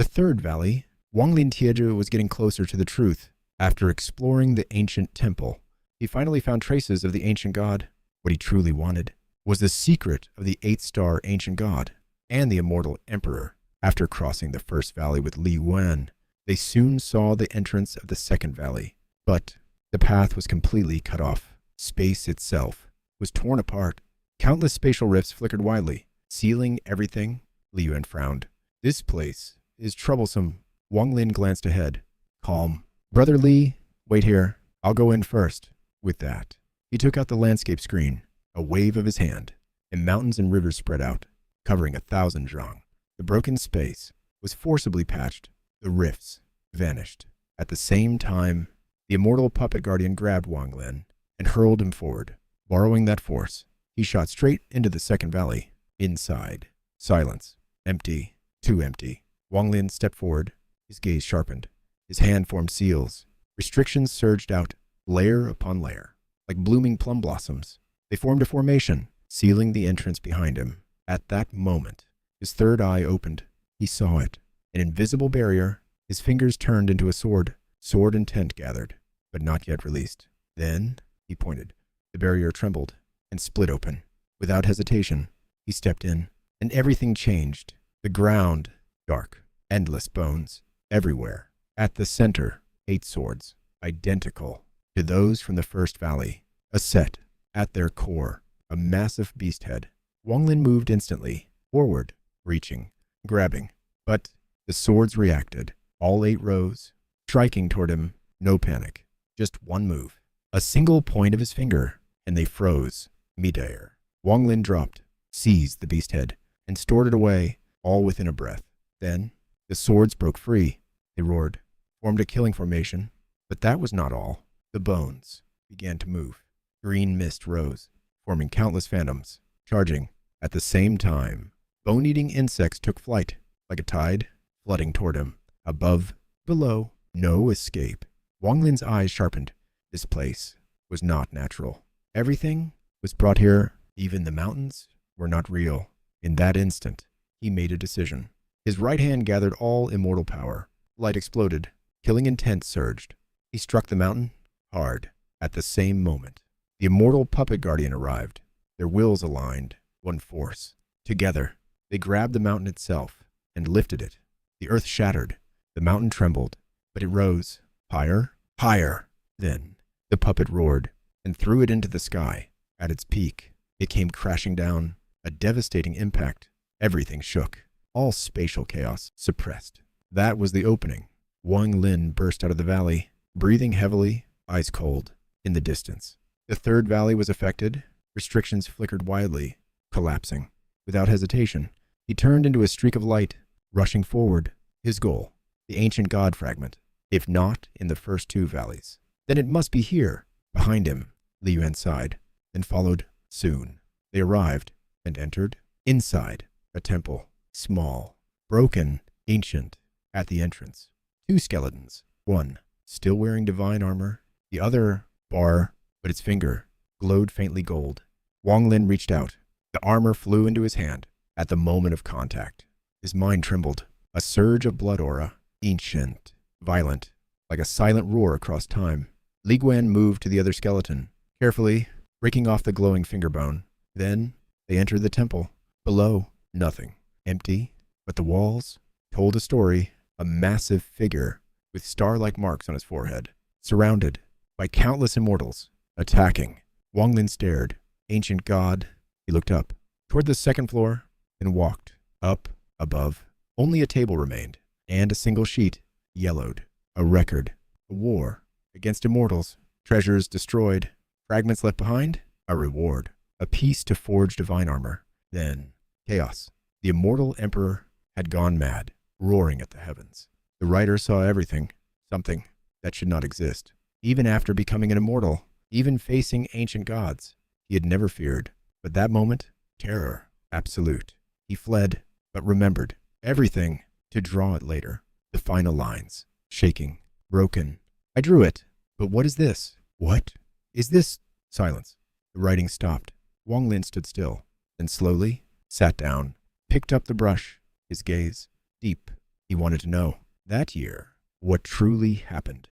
The third valley, Wang Lin was getting closer to the truth. After exploring the ancient temple, he finally found traces of the ancient god. What he truly wanted was the secret of the 8-star ancient god and the immortal emperor. After crossing the first valley with Li Yuan, they soon saw the entrance of the second valley. But the path was completely cut off. Space itself was torn apart. Countless spatial rifts flickered wildly, sealing everything. Li Yuan frowned. This place is troublesome. Wang Lin glanced ahead. Calm. Brother Li, wait here. I'll go in first. With that, he took out the landscape screen. A wave of his hand, and mountains and rivers spread out, covering 1,000 zhang. The broken space was forcibly patched. The rifts vanished. At the same time, the immortal puppet guardian grabbed Wang Lin and hurled him forward. Borrowing that force, he shot straight into the second valley. Inside, silence. Empty. Too empty. Wang Lin stepped forward. His gaze sharpened. His hand formed seals. Restrictions surged out, layer upon layer, like blooming plum blossoms. They formed a formation, sealing the entrance behind him. At that moment, his third eye opened. He saw it. An invisible barrier. His fingers turned into a sword. Sword intent gathered, but not yet released. Then, he pointed. The barrier trembled and split open. Without hesitation, he stepped in, and everything changed. The ground, dark, endless bones, everywhere. At the center, 8 swords, identical to those from the first valley. A set. At their core, a massive beast head. Wang Lin moved instantly, forward, reaching, grabbing. But the swords reacted. All 8 rose, striking toward him. No panic. Just one move. A single point of his finger, and they froze, midair. Wang Lin dropped, seized the beast head, and stored it away, all within a breath. Then, the swords broke free. They roared, formed a killing formation. But that was not all. The bones began to move. Green mist rose, forming countless phantoms, charging. At the same time, bone-eating insects took flight, like a tide, flooding toward him. Above, below, no escape. Wang Lin's eyes sharpened. This place was not natural. Everything was brought here. Even the mountains were not real. In that instant, he made a decision. His right hand gathered all immortal power. Light exploded. Killing intent surged. He struck the mountain hard. At the same moment, the immortal puppet guardian arrived. Their wills aligned, one force. Together, they grabbed the mountain itself and lifted it. The earth shattered. The mountain trembled, but it rose. Higher, higher. Then, the puppet roared and threw it into the sky. At its peak, it came crashing down. A devastating impact. Everything shook. All spatial chaos suppressed. That was the opening. Wang Lin burst out of the valley, breathing heavily, eyes cold. In the distance, the third valley was affected. Restrictions flickered wildly, collapsing. Without hesitation, he turned into a streak of light, rushing forward. His goal, the ancient god fragment. If not in the first 2 valleys, then it must be here. Behind him, Li Yuan sighed, then followed. Soon, they arrived and entered. Inside, a temple, small, broken, ancient. At the entrance, 2 skeletons. One, still wearing divine armor. The other, bar, but its finger glowed faintly gold. Wang Lin reached out. The armor flew into his hand. At the moment of contact, his mind trembled. A surge of blood aura, ancient, violent, like a silent roar across time. Li Guan moved to the other skeleton, carefully breaking off the glowing finger bone. Then they entered the temple. Below, nothing. Empty, but the walls told a story. A massive figure with star-like marks on his forehead, surrounded by countless immortals, attacking. Wang Lin stared. Ancient god. He looked up, toward the second floor, and walked. Up, above, only a table remained, and a single sheet, yellowed. A record. A war against immortals. Treasures destroyed. Fragments left behind. A reward. A piece to forge divine armor. Then, chaos. The immortal emperor had gone mad, roaring at the heavens. The writer saw everything, something that should not exist. Even after becoming an immortal, even facing ancient gods, he had never feared. But that moment, terror, absolute. He fled, but remembered everything to draw it later. The final lines, shaking, broken. I drew it, but what is this? What is this? Silence. The writing stopped. Wang Lin stood still, then slowly sat down, picked up the brush, his gaze deep. He wanted to know, that year, what truly happened.